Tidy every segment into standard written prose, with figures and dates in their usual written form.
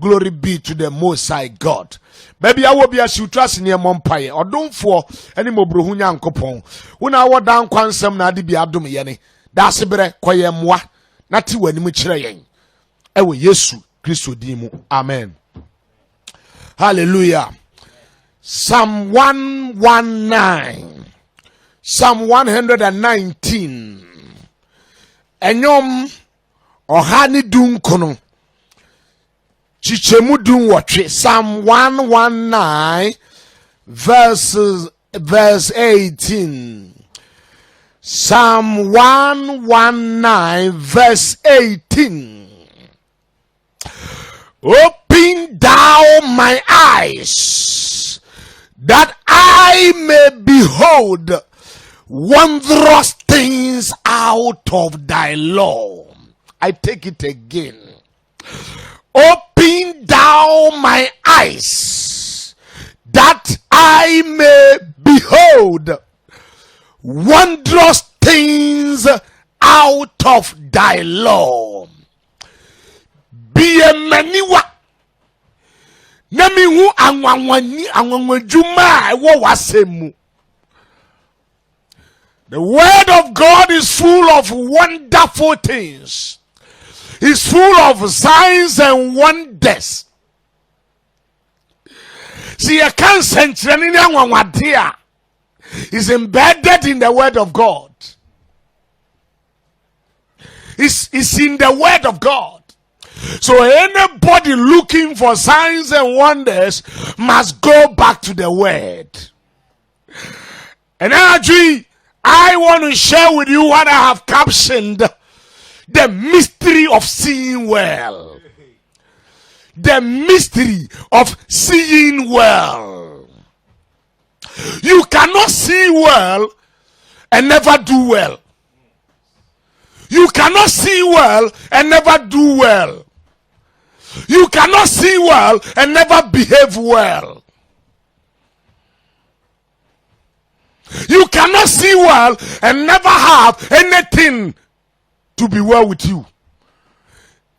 Glory be to the Most High God. Baby, I will be a trust in your mumpire or don't for any more bruhunya coupon. When I was down quansam na di be abdom yeni. That's a bre quaye moi. Nati when we train. Ewe Yesu Christo dimu. Amen. Hallelujah. Psalm 119. Psalm 119. Enyom ohani dun kono. Chichemudun watch Psalm 119 verse 18. Psalm 119 verse 18. Open thou my eyes that I may behold wondrous things out of thy law. I take it again. Open thou my eyes that I may behold wondrous things out of thy law. Be a maniwa nami hu anwanwajuma wo wasemu. The word of God is full of wonderful things. It's full of signs and wonders. See, a consent is embedded in the word of God. It's in the word of God. So anybody looking for signs and wonders must go back to the word. And actually, I want to share with you what I have captioned: the mystery of seeing well. The mystery of seeing well. You cannot see well and never do well. You cannot see well and never do well. You cannot see well and never behave well. You cannot see well and never have anything to be well with you.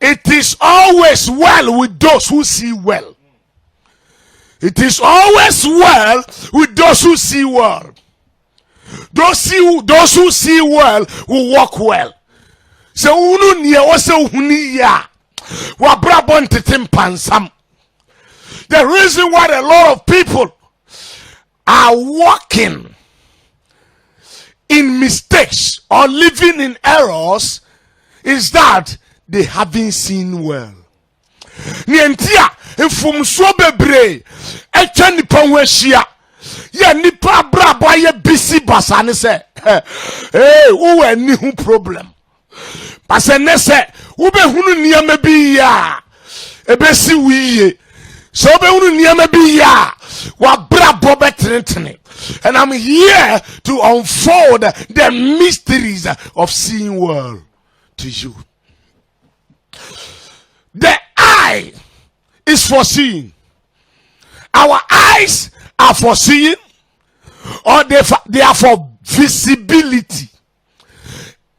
It is always well with those who see well. It is always well with those who see well. Those who see well will walk well. So unu niye wase uhuni ya wabrabon titimpansam. The reason why a lot of people are walking in mistakes or living in errors is that they haven't seen well. Nientia infumso bebre echa nipa wehia ye nipa brabo ye bisi basane se wo ani hu problem basane se wo be hunu niam bi ya ebesi wiye so be hunu niam bi ya wa brabo betrentene. And I'm here to unfold the mysteries of seeing well to you. The eye is for seeing. Our eyes are for seeing, or they are for visibility.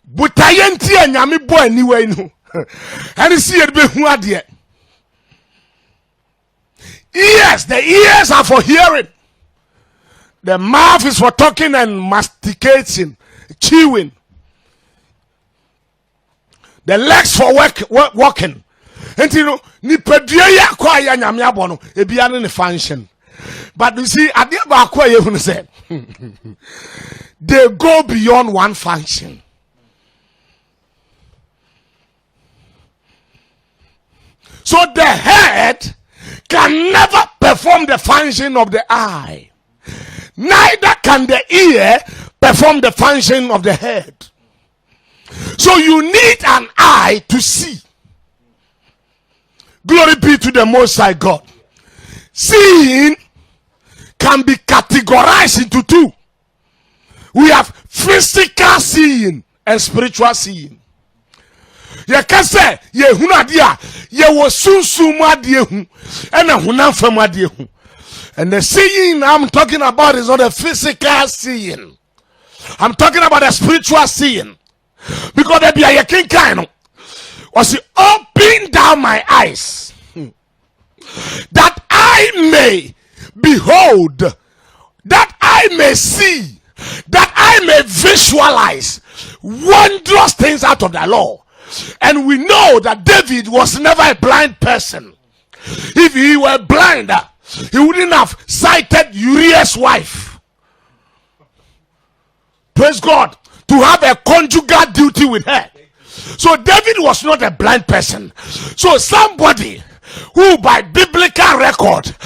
But I ain't here, nyami boy anyway no. And see it be who are there. Ears, the ears are for hearing. The mouth is for talking and masticating, chewing. The legs for walking. And you know, ni pedria ya kwa ya nyame abono ebia ne function. But you see, at the back where you say, they go beyond one function. So the head can never perform the function of the eye. Neither can the ear perform the function of the head. So you need an eye to see. Glory be to the Most High God. Seeing can be categorized into two. We have physical seeing and spiritual seeing. You can say, ye hunadia, ye was sunsumadia, and a hunafamadia. And the seeing I'm talking about is not a physical seeing. I'm talking about a spiritual seeing. Because there be a king kind was open down my eyes that I may behold, that I may see, that I may visualize wondrous things out of the law. And we know that David was never a blind person. If he were blind, he wouldn't have sighted Uriah's wife. Praise God. To have a conjugal duty with her. So David was not a blind person. So somebody who by biblical record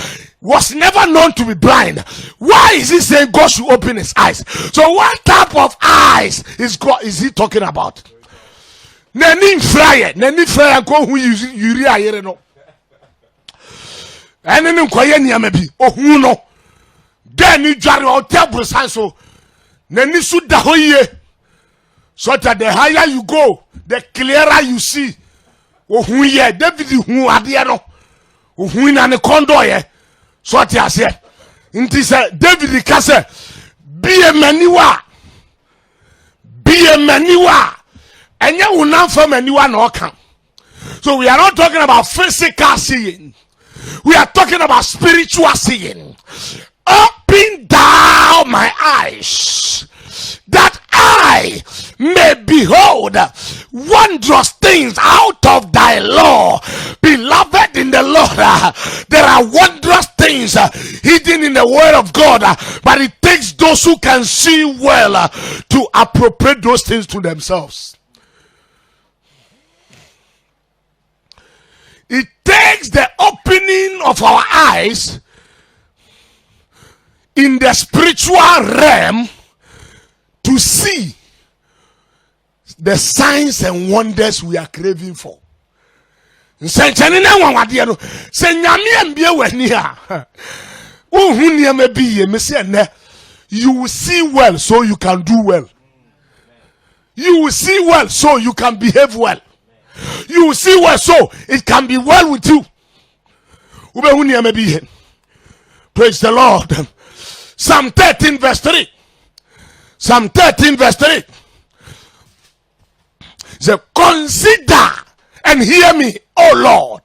was never known to be blind, why is he saying God should open his eyes? So what type of eyes is he talking about? Nani fryer ko hu yuri ayere no. Ene ne nkoye niam bi ohun no. Den ni dware o table san so. Nani su da hoye. So that the higher you go, the clearer you see. Ohun ye David hu ade no. Ohun na ne kondo ye. So what you say? Nti say David ka say be a maniwa. And you will not from anyone or come. So we are not talking about physical seeing. We are talking about spiritual seeing. Open thou my eyes, that I may behold wondrous things out of thy law. Beloved in the Lord, there are wondrous things hidden in the word of God, but it takes those who can see well to appropriate those things to themselves. It takes the opening of our eyes in the spiritual realm to see the signs and wonders we are craving for. You will see well so you can do well. You will see well so you can behave well. You will see well so it can be well with you. Praise the Lord. Psalm 13 verse 3. Psalm 13 verse 3. Say, consider and hear me, O Lord.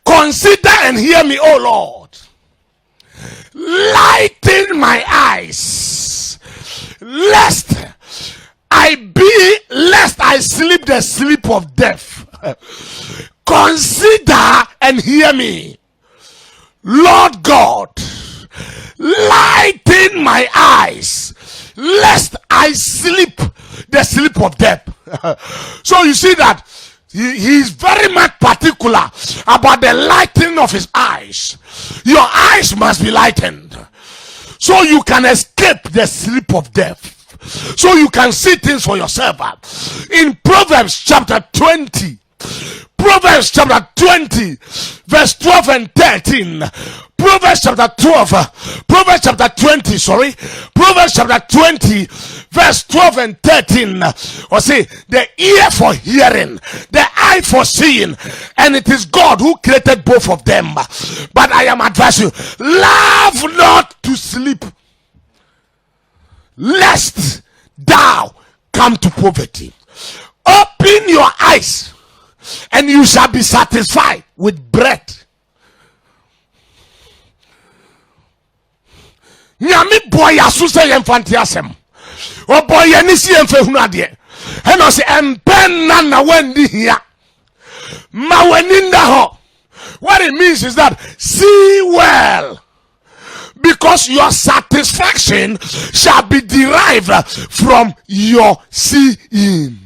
Consider and hear me, O Lord. Lighten my eyes, lest I sleep the sleep of death. Consider and hear me, Lord God. Lighten my eyes, lest I sleep the sleep of death. So you see that he is very much particular about the lightening of his eyes. Your eyes must be lightened so you can escape the sleep of death, so you can see things for yourself. In Proverbs chapter 20 verse 12 and 13. Proverbs chapter 20 verse 12 and 13. Or say, the ear for hearing, the eye for seeing, and it is God who created both of them. But I am advising you, love not to sleep, lest thou come to poverty. Open your eyes and you shall be satisfied with bread. Nyami boy asu say yemfanti asem. O boy ani si yemfa hunu ade. E no say empen na wandi hia. Ma wani nda ho. What it means is that see well, because your satisfaction shall be derived from your seeing.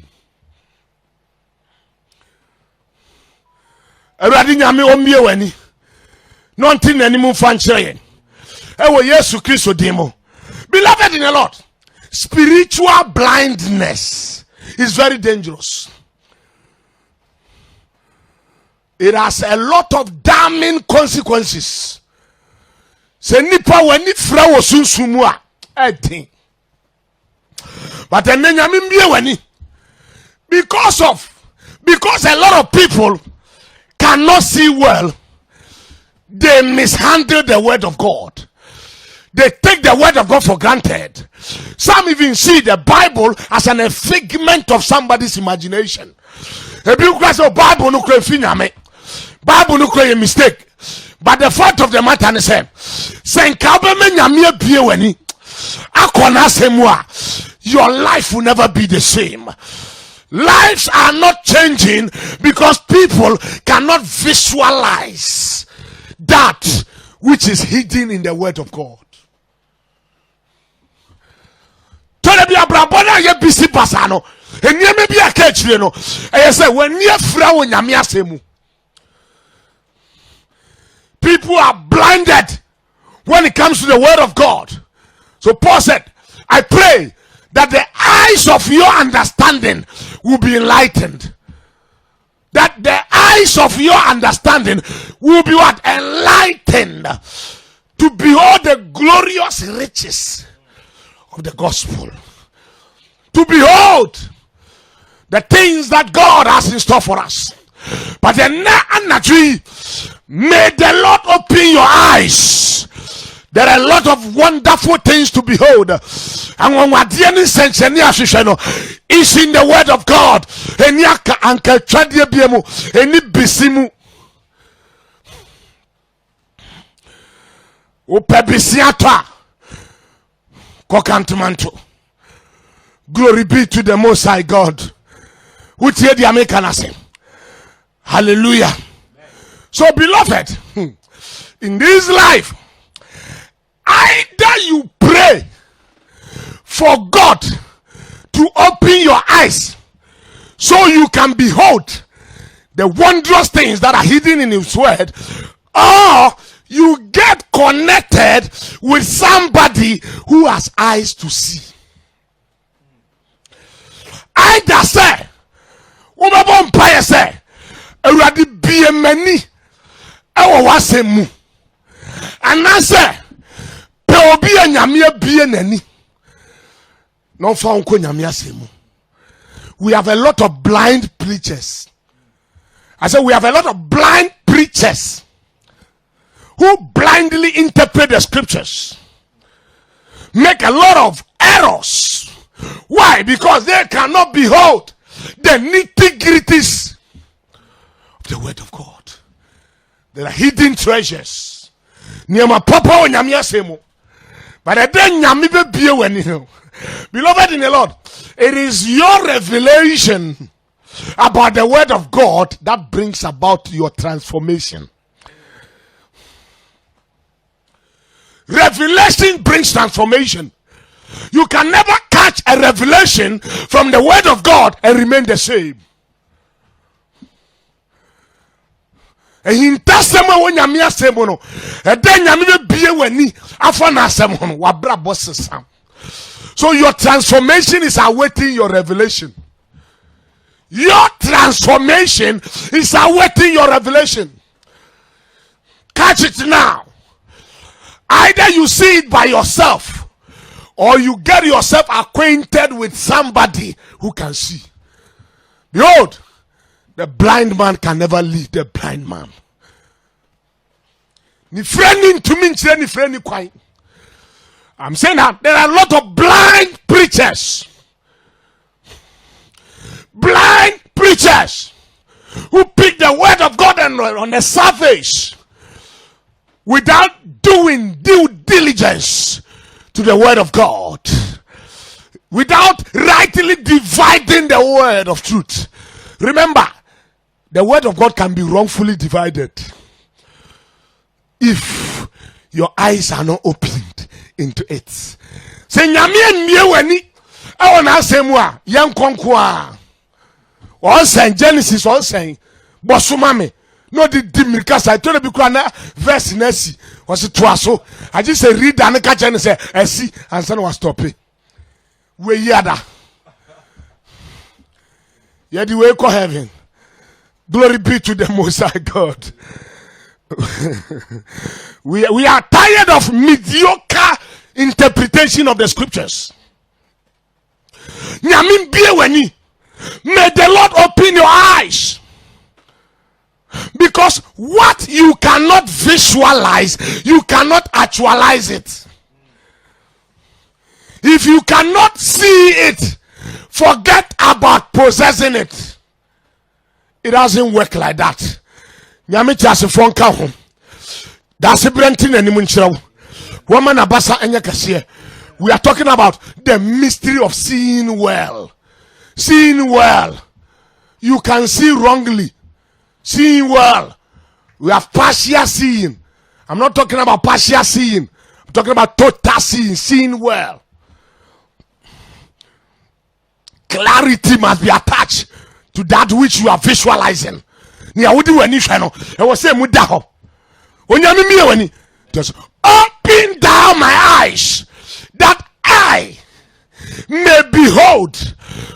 Eradi nyame omie wani. Nontin animu fanchire. Ewo Yesu Kristo demo. Beloved in the Lord, spiritual blindness is very dangerous. It has a lot of damning consequences. Se nipa wani fra wo sunsumu a edin. But nyame mbie wani. Because a lot of people cannot see well, they mishandle the word of God. They take the word of God for granted. Some even see the Bible as a figment of somebody's imagination. If you say Bible no Bible no a mistake. But the fact of the matter is your life will never be the same. Lives are not changing because people cannot visualize that which is hidden in the word of God. People are blinded when it comes to the word of God. So Paul said, I pray that the eyes of your understanding will be enlightened. That the eyes of your understanding will be what? Enlightened. To behold the glorious riches of the gospel. To behold the things that God has in store for us. But then, may the Lord open your eyes. There are a lot of wonderful things to behold. And when we're dealing is in the word of God. Glory be to the Most High God. Which here the American say, hallelujah. So beloved, in this life, either you pray for God to open your eyes so you can behold the wondrous things that are hidden in his word, or you get connected with somebody who has eyes to see. Either say, say, Eradi be many ewo wasemu. And I say, pe obi anyame bie nani. No fa unko nyame asemu. We have a lot of blind preachers. I said we have a lot of blind preachers who blindly interpret the scriptures. Make a lot of errors. Why? Because they cannot behold the nitty-gritties of the word of God. There are hidden treasures. But beloved in the Lord, it is your revelation about the word of God that brings about your transformation. Revelation brings transformation. You can never catch a revelation from the word of God and remain the same. So your transformation is awaiting your revelation. Your transformation is awaiting your revelation. Catch it now. Either you see it by yourself, or you get yourself acquainted with somebody who can see. Behold, the blind man can never lead the blind man. I'm saying that there are a lot of blind preachers. Blind preachers who pick the word of God and on the surface without doing due diligence to the word of God, without rightly dividing the word of truth. Remember, the word of God can be wrongfully divided if your eyes are not opened into it. Say nyame mie wani e wona asemu a yen konko a on say Genesis on say bosoma me no di mirika sai to be kura na verse na si was to aso I just say read and catch and say esi and son was stopping we yada yadi we go heaven. Glory be to the Most High God. we are tired of mediocre interpretation of the scriptures. May the Lord open your eyes, because what you cannot visualize, you cannot actualize it. If you cannot see it, forget about possessing it. It doesn't work like that. Nyame chase fon ka ho. That's a brentin and munchero. Woman abasa enya kase. We are talking about the mystery of seeing well. Seeing well. You can see wrongly. Seeing well. We have partial seeing. I'm not talking about partial seeing. I'm talking about total seeing. Seeing well. Clarity must be attached to that which you are visualizing. Just open down my eyes that I may behold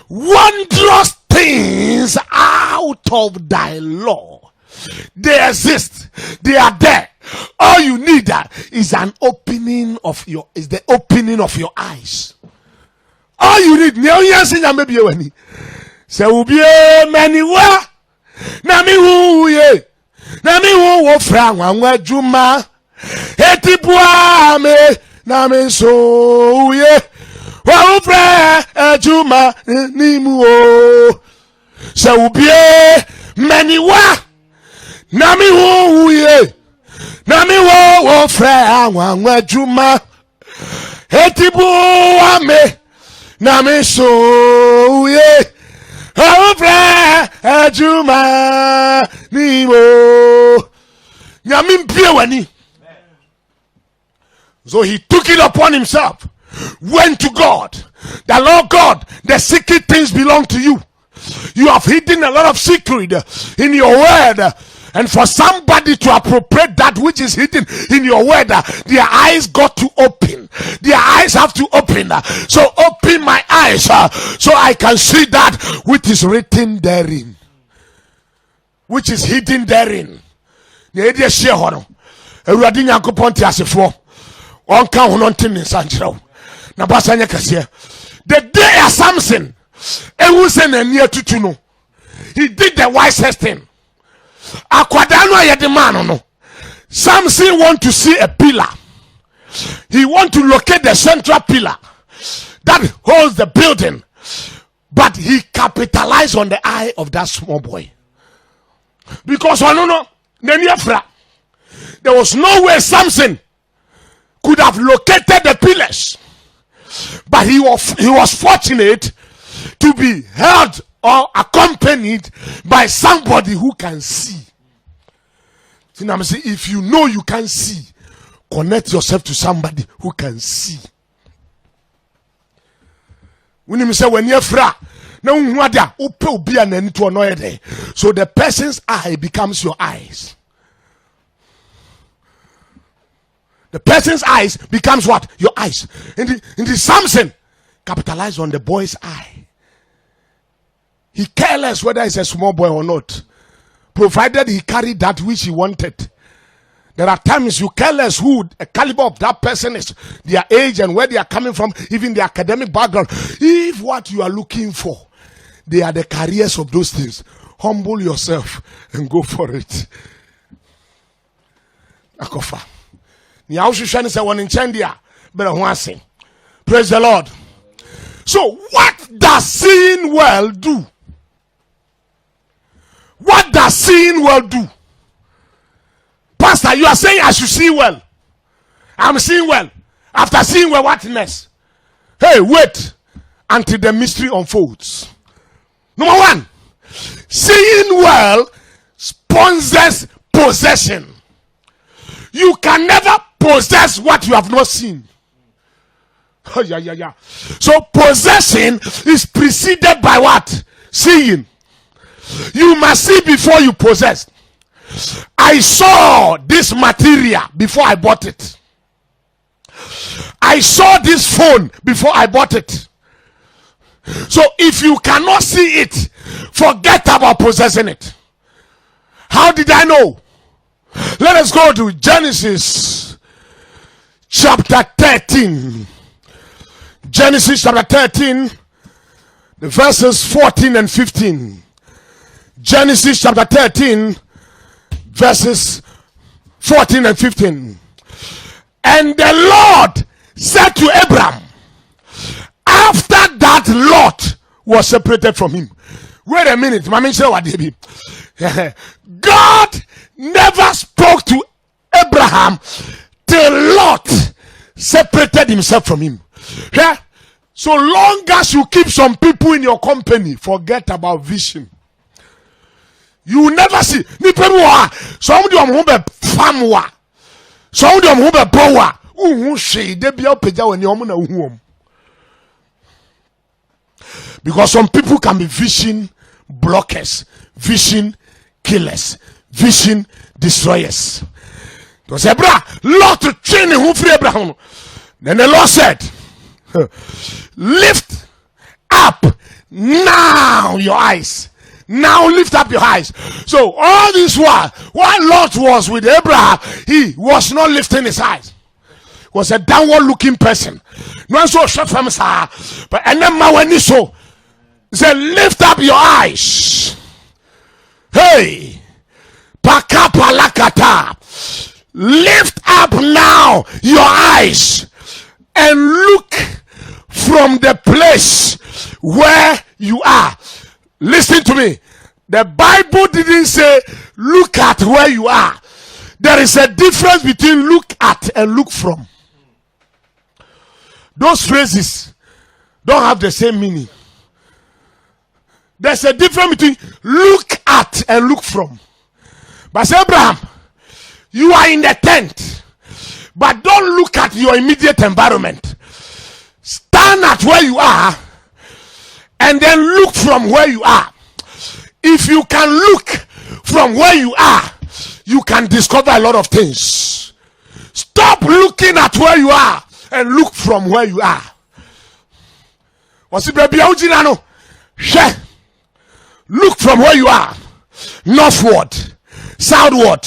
wondrous things out of thy law. They exist. They are there. All you need is an opening of your eyes. All you need. So be many wa na mi wu ye na mi wo fra nwa juma etipua me na mi so ye wa fra juma ni mu o. So be many wa na mi wu ye na mi wo fra nwa juma etipua me na mi so ye Juma Nimo Yamin Piawani. So he took it upon himself, went to God. The Lord God, the secret things belong to you. You have hidden a lot of secret in your word. And for somebody to appropriate that which is hidden in your word, their eyes got to open. Their eyes have to open. So open my eyes so I can see that which is written therein, which is hidden therein. The day of Samson, he did the wisest thing. Samson want to see a pillar. He want to locate the central pillar that holds the building, but he capitalized on the eye of that small boy. Because there was no way Samson could have located the pillars, but he was fortunate to be held or accompanied by somebody who can see. If you know you can see, connect yourself to somebody who can see. When you say when you're fra, so the person's eye becomes your eyes. The person's eyes becomes what? Your eyes. In the Samson capitalized on the boy's eye. He careless whether he's a small boy or not, provided he carried that which he wanted. There are times you careless who a caliber of that person is, their age and where they are coming from, even their academic background. If what you are looking for, they are the carriers of those things, humble yourself and go for it. Akofa. Praise the Lord. So what does seeing well do? What does seeing well do? Pastor, you are saying I should see well. I'm seeing well. After seeing well, what next? Hey, wait until the mystery unfolds. Number one, seeing well sponsors possession. You can never possess what you have not seen. Oh, yeah. So possession is preceded by what? Seeing. You must see before you possess. I saw this material before I bought it. I saw this phone before I bought it. So if you cannot see it, forget about possessing it. How did I know? Let us go to Genesis chapter 13. Genesis chapter 13, the verses 14 and 15. Genesis chapter 13, verses 14 and 15. And the Lord said to Abraham, after that Lot was separated from him. Wait a minute, God never spoke to Abraham till Lot separated himself from him. Yeah? So long as you keep some people in your company, forget about vision. You will never see. Somebody on who be famwa. Somebody on who be power. Who she they be up when you home. Because some people can be vision blockers, vision killers, vision destroyers. Because Abraham, Lord to train who free Abraham. Then the Lord said, lift up now your eyes. Now lift up your eyes. So all this while Lot was with Abraham, he was not lifting his eyes. He was a downward looking person. No so short from his eye. But and then when he saw, he said, lift up your eyes. Hey, pakapalakata. Lift up now your eyes and look from the place where you are. Listen to me. The Bible didn't say look at where you are. There is a difference between look at and look from. Those phrases don't have the same meaning. There's a difference between look at and look from. But Abraham, you are in the tent, but don't look at your immediate environment. Stand at where you are and then look from where you are. If you can look from where you are, you can discover a lot of things. Stop looking at where you are and look from where you are. Look from where you are. Northward, southward,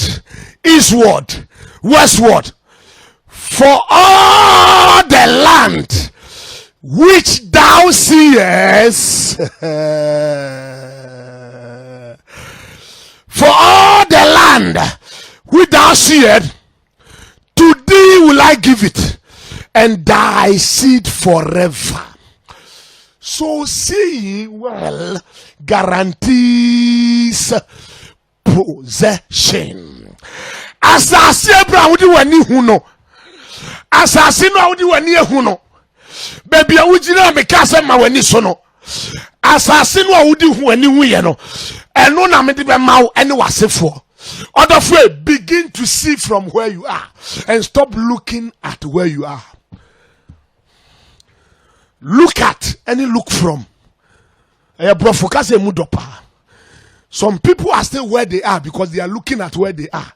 eastward, westward. For all the land which thou seest, for all the land which thou seest, to thee will I give it, and thy seed forever. So see well guarantees possession. Asasi Abraham wudi wani huno. Asasi no wudi wani huno. Baby awujina me kasa ma wani sono. Asasi no wudi wani huye no. Eno na me de be ma ene wasefo. Other way, begin to see from where you are and stop looking at where you are. Look at and look from. Some people are still where they are because they are looking at where they are.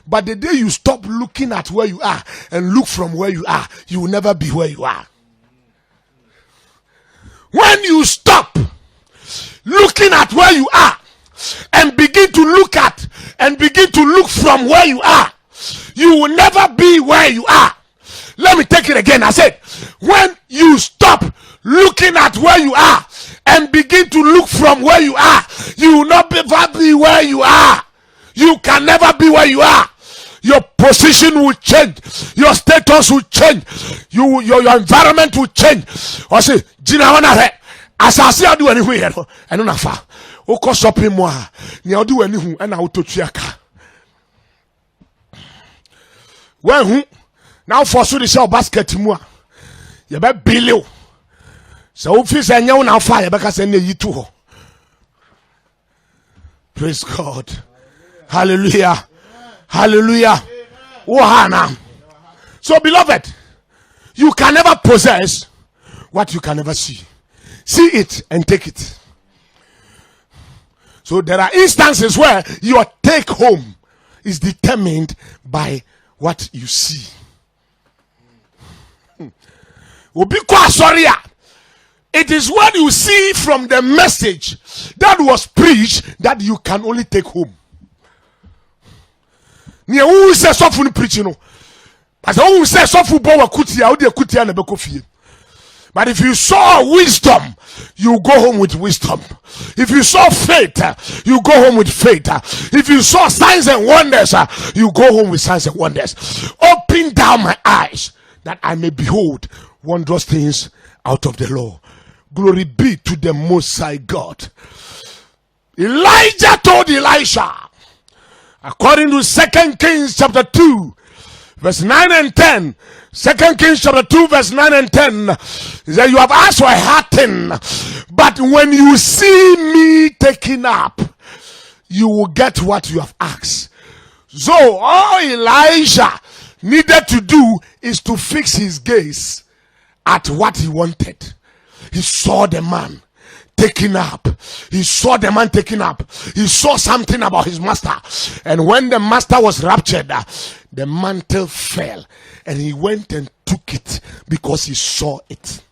But the day you stop looking at where you are and look from where you are, you will never be where you are. When you stop looking at where you are and begin to look at and begin to look from where you are, you will never be where you are. Let me take it again. I said, when you stop looking at where you are and begin to look from where you are, you will not ever be where you are. You can never be where you are. Your position will change. Your status will change. Your environment will change. I say, Gina wana as I see I do anything, I don't know. Oko shopping more. Ni I do anything, and I will touch your car. Well, now for so the shell basket more. You better below. So if you say you now fire, because I need you too. Praise God. Hallelujah. Hallelujah. Ohana. So beloved, you can never possess what you can never see. See it and take it. So there are instances where your take home is determined by what you see. It is what you see from the message that was preached that you can only take home. Who says so preaching? As who says so kutia. But if you saw wisdom, you go home with wisdom. If you saw faith, you go home with faith. If you saw signs and wonders, you go home with signs and wonders. Open down my eyes that I may behold wondrous things out of the law. Glory be to the Most High God. Elijah told Elisha, According to 2 Kings chapter 2, verse 9 and 10. 2 Kings chapter 2, verse 9 and 10. He said, you have asked for a hard thing, but when you see me taking up, you will get what you have asked. So all Elijah needed to do is to fix his gaze at what he wanted. He saw the man taking up. He saw the man taking up. He saw something about his master. And when the master was raptured, the mantle fell. And he went and took it because he saw it.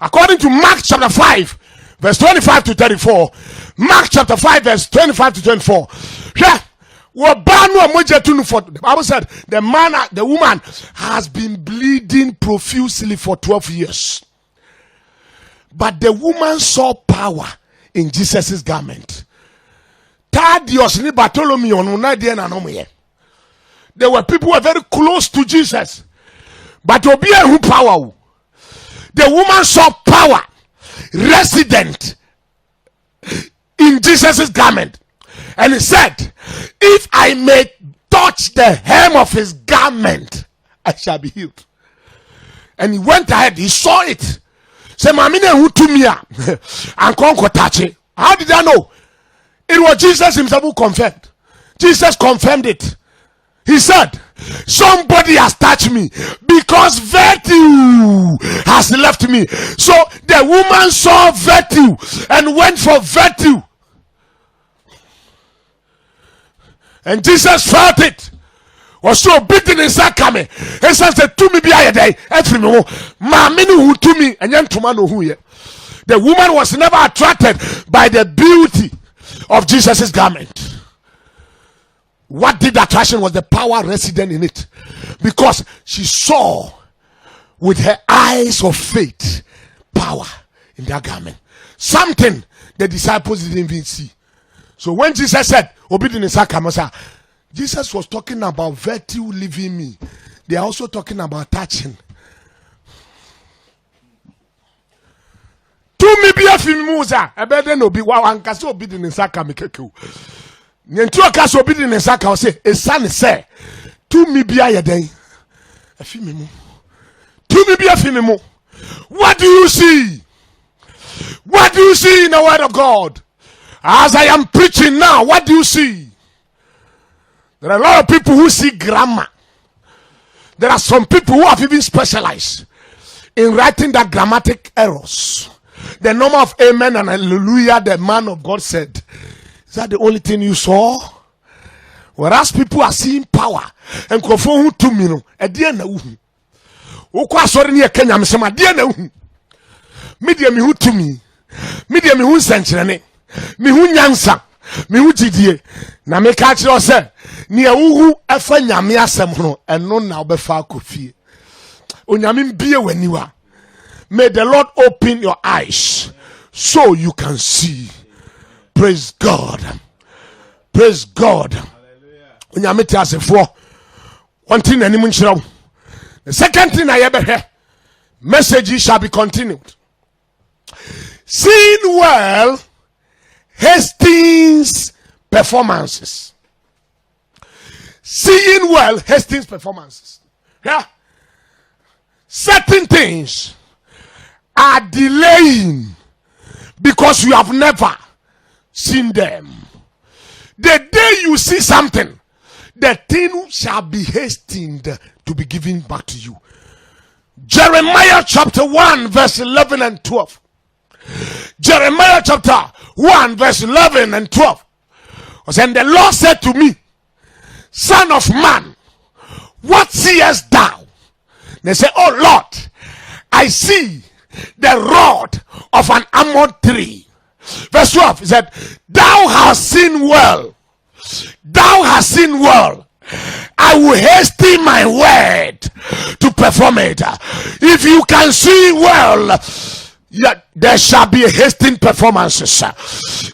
According to Mark chapter 5, verse 25 to 34. Mark chapter 5, verse 25 to 24. The Bible said the woman has been bleeding profusely for 12 years. But the woman saw power in Jesus' garment. There were people who were very close to Jesus. But who power. The woman saw power resident in Jesus' garment. And he said, if I may touch the hem of his garment, I shall be healed. And he went ahead, he saw it. Say, Mamine who to me and conquer touch it. How did I know? It was Jesus himself who confirmed. Jesus confirmed it. He said, somebody has touched me because virtue has left me. So the woman saw virtue and went for virtue. And Jesus felt it. Was so beaten in Sakame. He said, to me be a day. Every moment, Maminu who to me and young Tomano who ye. The woman was never attracted by the beauty of Jesus' garment. What did the attraction was the power resident in it. Because she saw with her eyes of faith power in that garment. Something the disciples didn't even see. So when Jesus said, obedience, Jesus was talking about virtue leaving me. They are also talking about touching. To me be a filmuza, a better no be wow and cast obedience. Nyentu aka so obedience aka o say esane say to me bia ye den afimi mu to me bia afimi mu. What do you see? What do you see in the word of God? As I am preaching now, what do you see? There are a lot of people who see grammar. There are some people who have even specialized in writing that grammatic errors. The number of amen and hallelujah the man of God said, is that the only thing you saw? Whereas people are seeing power and conform to me. A dear no. Ukwa sorry near Kenya, Missama, dear no. Medium who to me. Medium who century. Me who yansa. Me who did na me catch yourself. Near uhu efanya me asemno and no now befa kofi. Onyamin be when you are. May the Lord open your eyes so you can see. Praise God. Praise God. The second thing I ever heard, messages shall be continued. Seeing well hastens performances. Seeing well hastens performances. Yeah. Certain things are delaying because you have never seen them. The day you see something, the thing shall be hastened to be given back to you. Jeremiah chapter 1 verse 11 and 12. Jeremiah chapter 1 verse 11 and 12. And the Lord said to me, Son of man, what seest thou? They say, oh Lord, I see the rod of an almond tree. Verse 12, he said, thou hast seen well. Thou hast seen well. I will hasten my word to perform it. If you can see well, yet there shall be a hastening performances.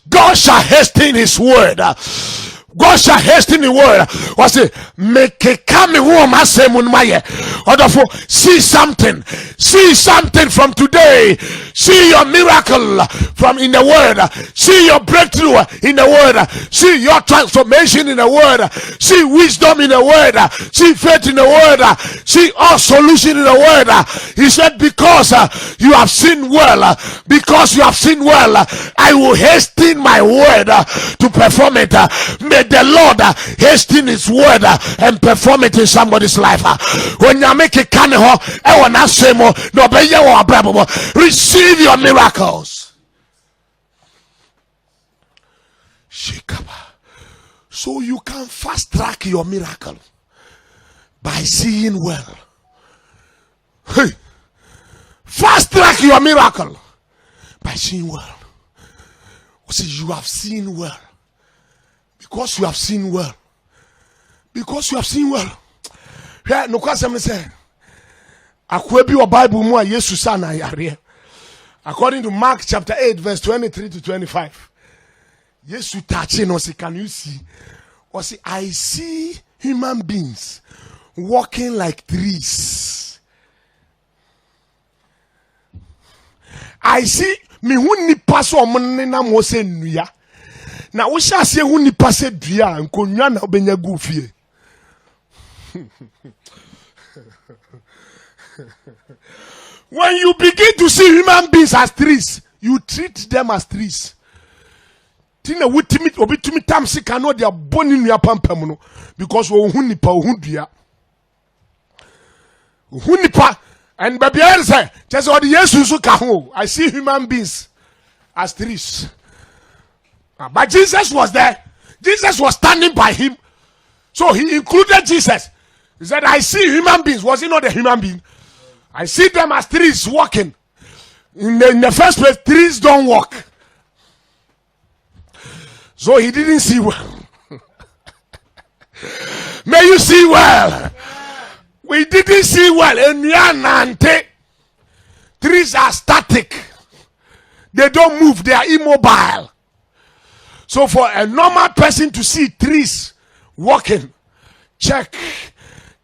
God shall hasten his word. God shall hasten the word. What's it? Make a coming home. I say, see something. See something from today. See your miracle from in the word. See your breakthrough in the word. See your transformation in the word. See wisdom in the word. See faith in the word. See all solution in the word. He said, because you have seen well, because you have seen well, I will hasten my word to perform it. May the Lord hasten his word and perform it in somebody's life. When you make a canho, receive your miracles. So you can fast track your miracle by seeing well. Hey, fast track your miracle by seeing well. See, you have seen well. Because you have seen well. Because you have seen well. Yeah, no question say. Akwebi your Bible mo Yesu sana yare. According to Mark chapter 8 verse 23 to 25. Yesu touching us, can you see? Or see, I see human beings walking like trees. I see me hu nipa so omne na mo se nnua na wo sha se hu nipa se dua nkonwa na obenya gu fie. When you begin to see human beings as trees, you treat them as trees. Tina wutimi obitumi tam sika no dia boni nua pampam no, because wo hu nipa wo hu dua. Hu nipa. And baby say, just what the Jesus who I see human beings as trees. But Jesus was there. Jesus was standing by him. So he included Jesus. He said, I see human beings. Was he not a human being? I see them as trees walking. In the first place, trees don't walk. So he didn't see well. May you see well. We didn't see well. Trees are static. They don't move. They are immobile. So for a normal person to see trees walking, check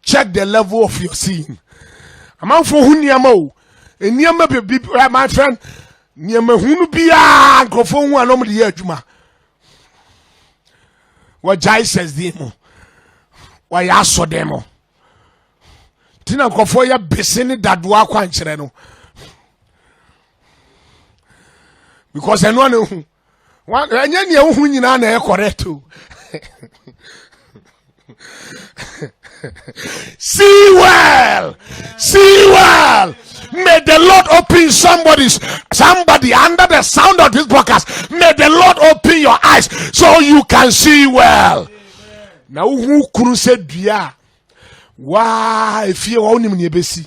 the level of your seeing. My friend, what Jai says demo. Why I saw demo. Tina kofoya beseni dadwa kwankyere no. Because eno anya ne hu nyina na e correct. See well. See well. May the Lord open somebody under the sound of this podcast. May the Lord open your eyes so you can see well. Now who kunu se dua. Why if you own him nebesi?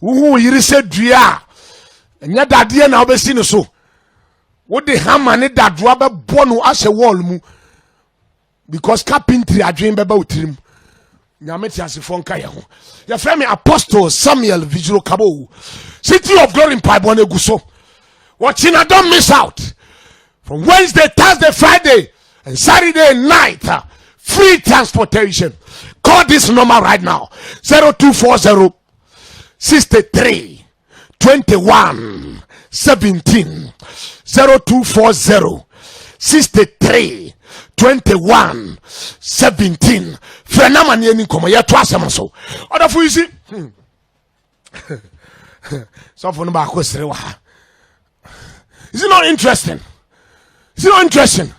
Who you said dua? And yet that dear now be seen so. What the hammer need that rubber bonu as a wall mu? Because carpentry I dream about him. Nyameti as a fonka yaho. Your friend Apostle Samuel Visual Kabo. City of Glory in Paibone Guso. Watching, I don't miss out. From Wednesday, Thursday, Friday, and Saturday night. Free transportation. Call this number right now. 0240 63 21 17. 0240 63 21 17. Frenamani any come ya to asem so. Other for you see. So for number question. Is it not interesting? Is it not interesting?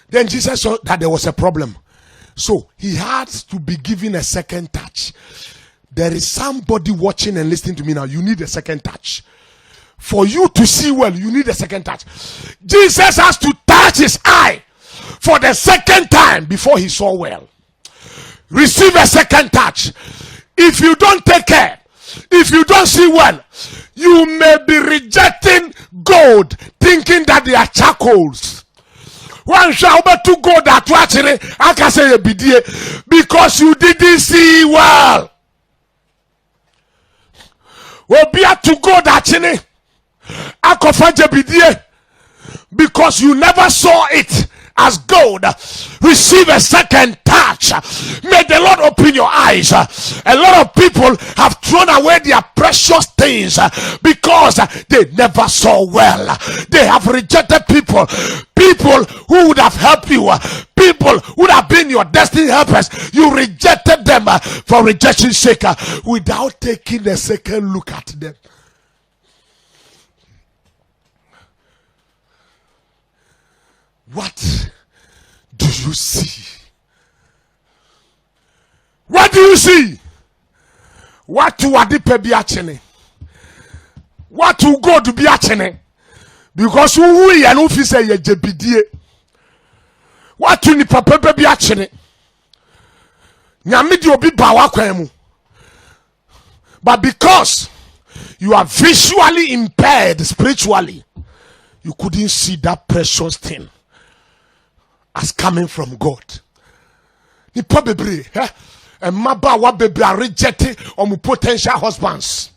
Then Jesus saw that there was a problem. So he had to be given a second touch. There is somebody watching and listening to me now. You need a second touch. For you to see well, you need a second touch. Jesus has to touch his eye for the second time before he saw well. Receive a second touch. If you don't take care, if you don't see well, you may be rejecting gold, thinking that they are charcoals. One shall be to go that actually I can say a bidie because you didn't see well. Will be to go that I can find a bidie because you never saw it as gold, receive a second touch. May the Lord open your eyes. A lot of people have thrown away their precious things because they never saw well. They have rejected people who would have helped you, people who would have been your destiny helpers. You rejected them for rejection's sake without taking a second look at them. What do you see? What do you see? What to Adipe be achene? What to go to be achene? Because we and who say ye jebidie. What to ni papa be achene? Nyame di obi ba wa kwan mu. But because you are visually impaired spiritually, you couldn't see that precious thing as coming from God. Nipa bebre, and maba wa bebre are rejected on potential husbands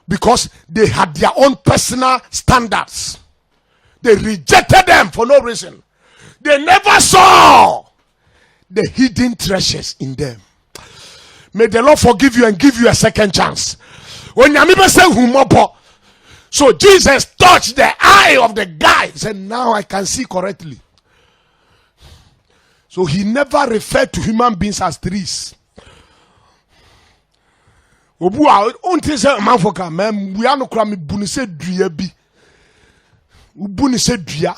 because they had their own personal standards. They rejected them for no reason. They never saw the hidden treasures in them. May the Lord forgive you and give you a second chance. When Yamiba say humopo, so Jesus touched the eye of the guy and said, now I can see correctly. So he never referred to human beings as trees. Obua onti se manfoka mem we no kra me bunu se dua bi. Ubuni se dua.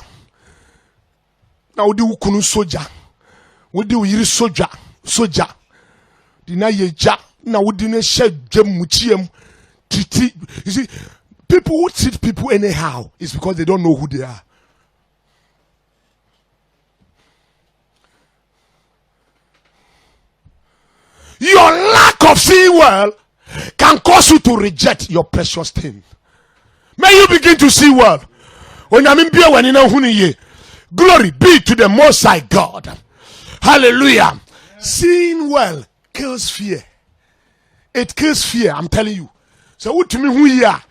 Na wodi wukunu soja. Wodi uyiri soja. Dina yeja na wodi ne she dwam muchiem. Titi. You see, people who treat people anyhow is because they don't know who they are. Your lack of seeing well can cause you to reject your precious thing. May you begin to see well. Glory be to the Most High God. Hallelujah. Seeing well kills fear. It kills fear, I'm telling you. So what to me who you are?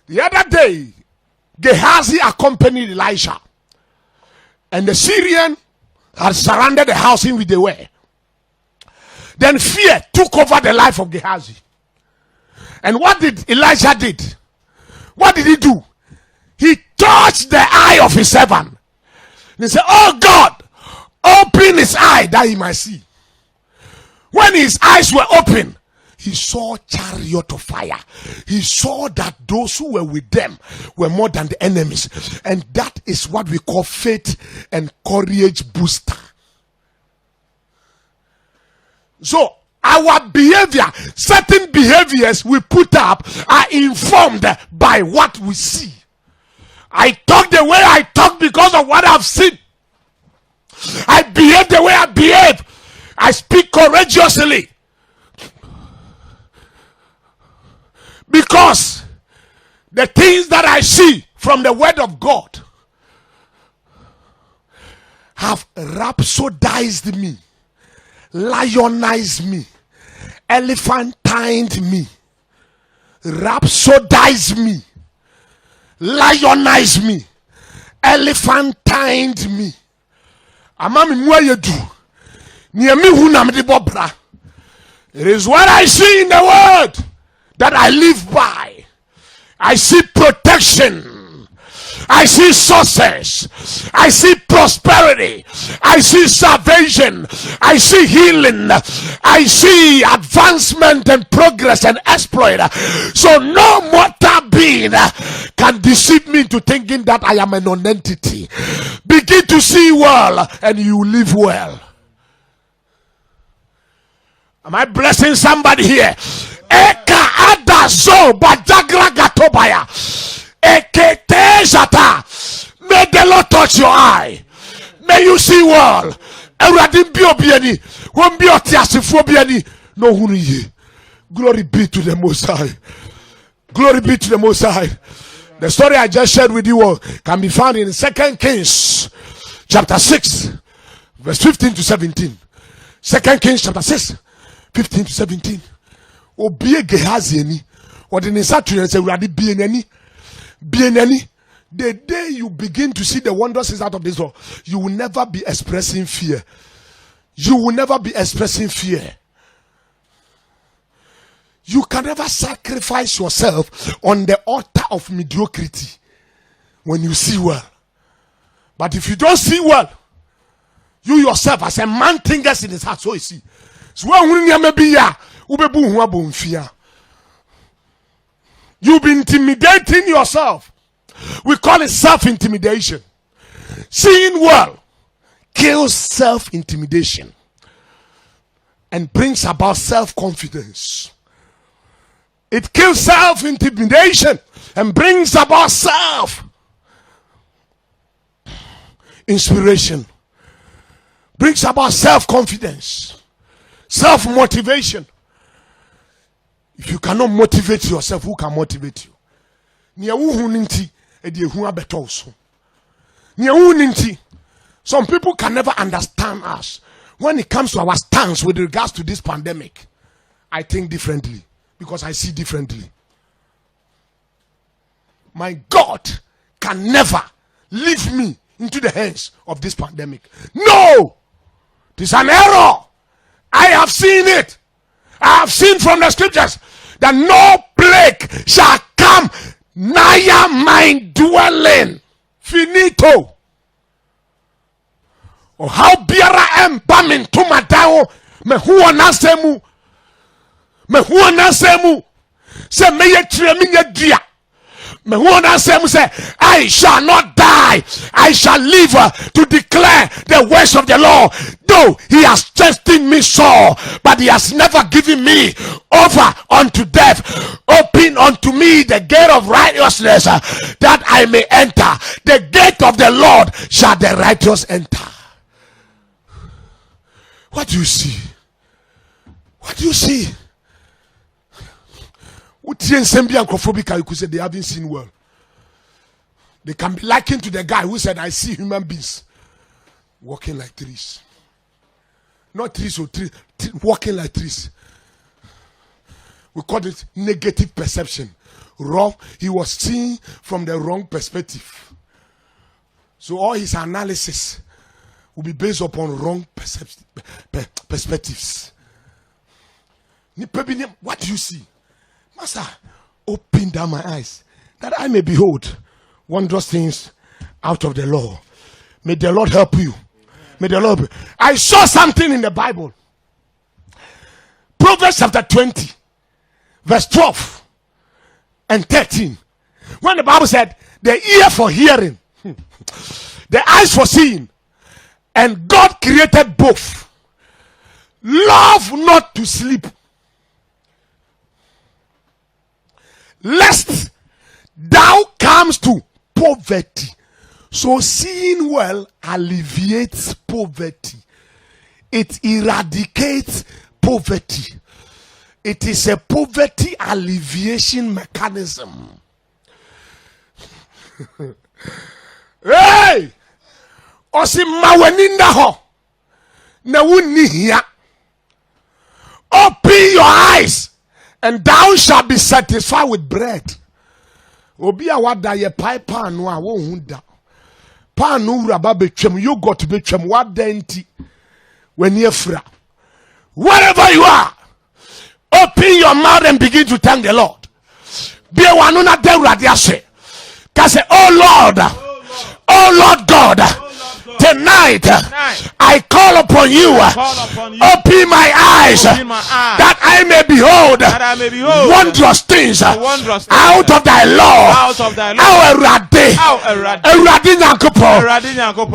The other day, Gehazi accompanied Elisha, and the Syrian had surrounded the house in which they were. Then fear took over the life of Gehazi. And what did Elisha did? What did he do? He touched the eye of his servant. And he said, oh God, open his eye that he might see. When his eyes were open, he saw chariot of fire. He saw that those who were with them were more than the enemies. And that is what we call faith and courage booster. So our behavior, certain behaviors we put up are informed by what we see. I talk the way I talk because of what I've seen. I behave the way I behave. I speak courageously because the things that I see from the word of God have rhapsodized me, lionized me, elephantined me, rhapsodized me, lionized me, elephantined me. Amami mwayedu. It is what I see in the word that I live by. I see protection. I see success. I see prosperity. I see salvation. I see healing. I see advancement and progress and exploit. So no mortal being can deceive me into thinking that I am a non-entity. Begin to see well and you live well. Am I blessing somebody here? Eka adazo bajagra gatobaya. Ekete jata. May the Lord touch your eye. May you see well. Eradin bi obiani. Won bi otiasifo obiani. No huniye. Glory be to the Most High. Glory be to the Most High. The story I just shared with you can be found in 2 Kings chapter 6 verse 15 to 17. 2 Kings chapter 6 15 to 17. Obie Gehazi ni. Odi ni satu yense urade bienani. Bienani. The day you begin to see the wonders out of this world, you will never be expressing fear. You will never be expressing fear. You can never sacrifice yourself on the altar of mediocrity when you see well. But if you don't see well, you yourself as a man thinkers in his heart, so you see. So when you may be you'll be intimidating yourself. We call it self-intimidation. Seeing well kills self-intimidation and brings about self-confidence. It kills self-intimidation and brings about self-inspiration. Brings about self-confidence, self-motivation. If you cannot motivate yourself, who can motivate you? Some people can never understand us. When it comes to our stance with regards to this pandemic, I think differently because I see differently. My God can never leave me into the hands of this pandemic. No! It is an error. I have seen it. I have seen from the scriptures that no plague shall come nigh my dwelling. Finito. Oh, how biara embamin to madao me huwa nasemu se meye treminya dia me huwa nasemu se I shall not die, I shall live to declare the words of the Lord. Though he has tested me sore, but he has never given me over unto death. Open unto me the gate of righteousness, that I may enter. The gate of the Lord shall the righteous enter. What do you see? What do you see? You could say they haven't seen well. They can be likened to the guy who said, I see human beings walking like trees. Not trees or trees, walking like trees. We call it negative perception. Wrong. He was seeing from the wrong perspective. So all his analysis will be based upon wrong perspectives. What do you see? Master, open down my eyes that I may behold wondrous things out of the law. May the Lord help you. May the Lord. I saw something in the Bible. Proverbs chapter 20, verse 12 and 13. When the Bible said, the ear for hearing, the eyes for seeing, and God created both. Love not to sleep, lest thou comes to poverty. So seeing well alleviates poverty. It eradicates poverty. It is a poverty alleviation mechanism. Hey! Osi maweninda ho na wunni hia. Open your eyes and thou shalt be satisfied with bread. Obi a wada ye pai pan no a wo hunda. Pan no raba betwem yogurt betwem wada enti when you fra. Wherever you are, open your mouth and begin to thank the Lord. Be one na de radiase. Ka say, oh Lord God, tonight I call upon you. Open my eyes that I may behold wondrous things out of thy law.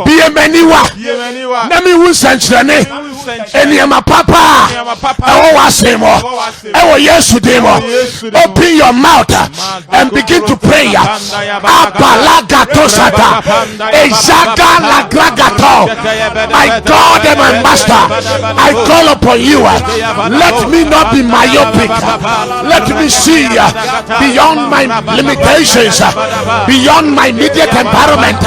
Be a maniwa. Nami wunsenchene. Eniema papa. Ewo wasemo. Ewo yesu demo. Open your mouth and begin to pray. Apalaga tosata. Ejaga lagra. Palagato. My God and my Master, I call upon you. Let me not be myopic. Let me see beyond my limitations, beyond my immediate environment.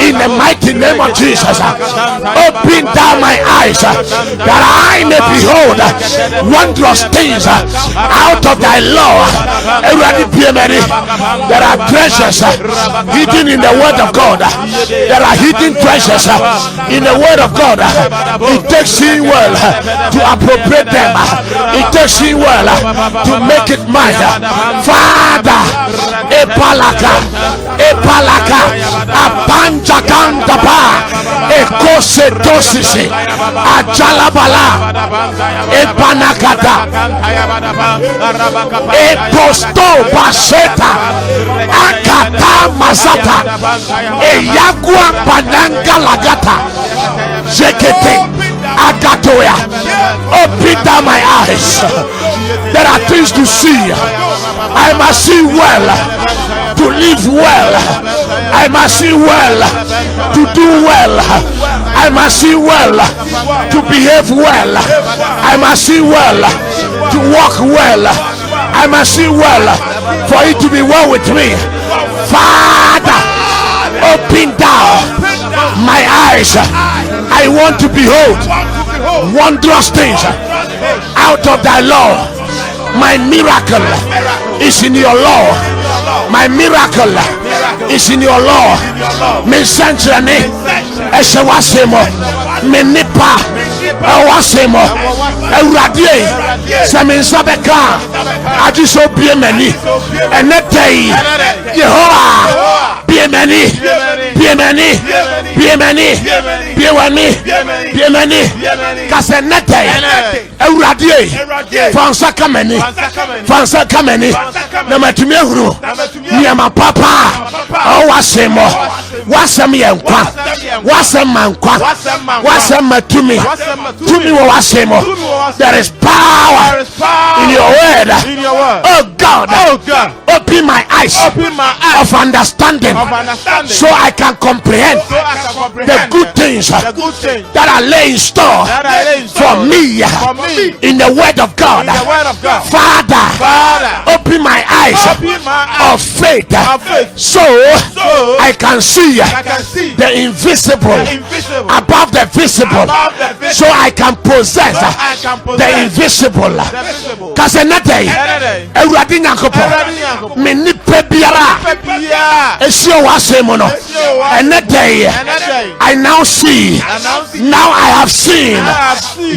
In the mighty name of Jesus, open down my eyes that I may behold wondrous things out of thy law. There are treasures hidden in the word of God. There are hidden treasures in the word of God. It takes you well to appropriate them. It takes you well to make it mine. Father, Epalaka, Apanjakandaba, Ekosetosisi, Ajalabala, Epanakata, Eposto Baseta, Akata Masata, Eyagua Pananga Lagata, Zekete, Agatoya. Open down my eyes. There are things to see. I must see well to live well. I must see well to do well. I must see well to behave well. I must see well to walk well. I must see well for it to be well with me. Father, open down my eyes. I want to behold wondrous things out of thy law. My miracle is in your law. My miracle is in your law. Me sentrane eshewasemo me nipa awasemo ewradie seminsabeka ajiso biemeni enetei Yehovah biemeni kasenetei ewradie fansa kameni na matumi ehuru niama papa awasemo wasem yenkwa wasem mankwa wasem matumi tumi wo wasemo. There is power in your word. Oh God, open my eyes of understanding so I can comprehend the good things that are laid in store for me in the word of God. Father, open my eyes of faith so I can see the invisible above the visible, so I can possess the invisible. Kasenete ewurade nyakopo me nipa biara esio wasemo no enete I now see, now I have seen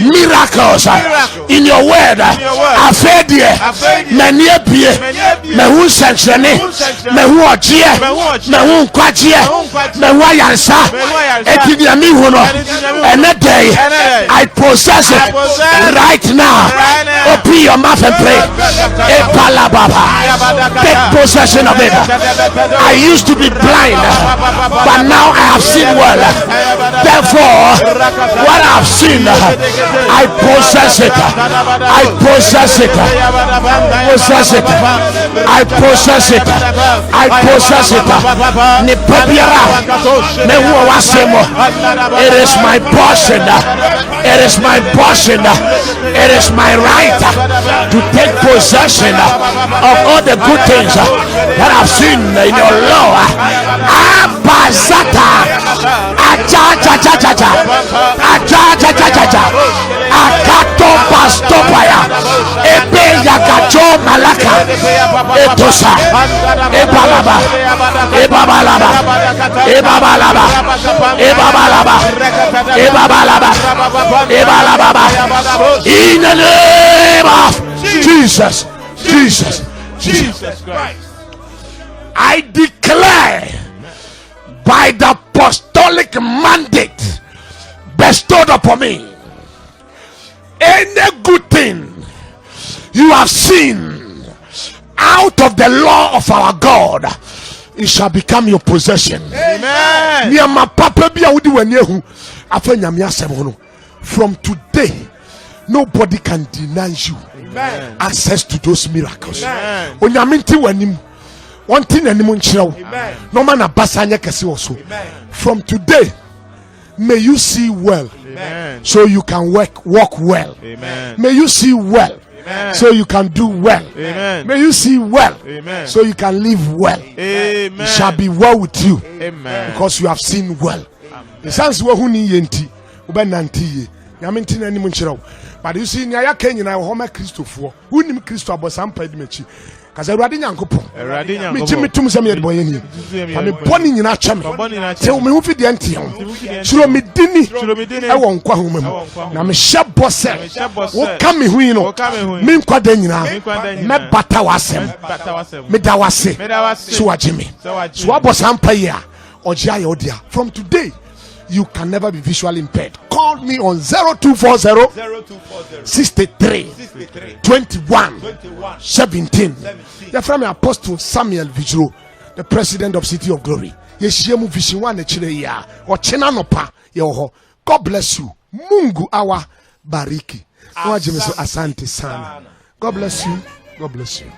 miracles in your word. Afedie meni ebie me hu sentrene me hu ogie me hu nkwagie me hu ayansa etidia mi hu no enete I possess it right now. Open your mouth and pray. Take possession of it. I used to be blind, but now I have seen well. Therefore, what I have seen, I possess it. I possess it. Possess it. I possess it. I possess it. It is my portion. It is my portion. It is my right to take possession of all the good things that I've seen in your law. Abazata, Akato Pastopaya, Ebe Yagacho Malaka, Etosa, Ebalaba, Ebabalaba, Ebabalaba, Ebabalaba, Ebabalaba, Ebalaba, in the name of Jesus Christ. I declare by the apostolic mandate bestowed upon me, any good thing you have seen out of the law of our God, it shall become your possession. Amen. From today, nobody can deny you access to those miracles. One thing, no man a basanya kesi also. From today, May you see well. Amen. So you can walk well. Amen. May you see well. Amen. So you can do well. Amen. May you see well. Amen. So you can live well. Amen. It shall be well with you. Amen. Because you have seen well. The sense we huni yenti ubenanti ye. Yaminti na ni munchiraw. But you see nya ya Kenya na ho ma Christopher. Who ni Christo abosampa edimechi. Kaza Awurade Nyankopon. Me chimi tum se me de boye ni. Fa me boni nyina chame. Se me hu fidi ante ho. Chiro me dini. E wo nkwa ho mamu. Na me hye bose. Wo ka me hu no. Me nkwa da nyina. Me bata wasem. Me da wase. So wajime. So abosampa ya. Ojia ya odia. From today, you can never be visually impaired. Call me on 0240 63 21 17. You're from Apostle Samuel Vigro, the president of City of Glory. Yeshiemu vision one ya or chenanopa yoho. God bless you. Mungu awa bariki. Mwajimiso asante sana. God bless you. God bless you.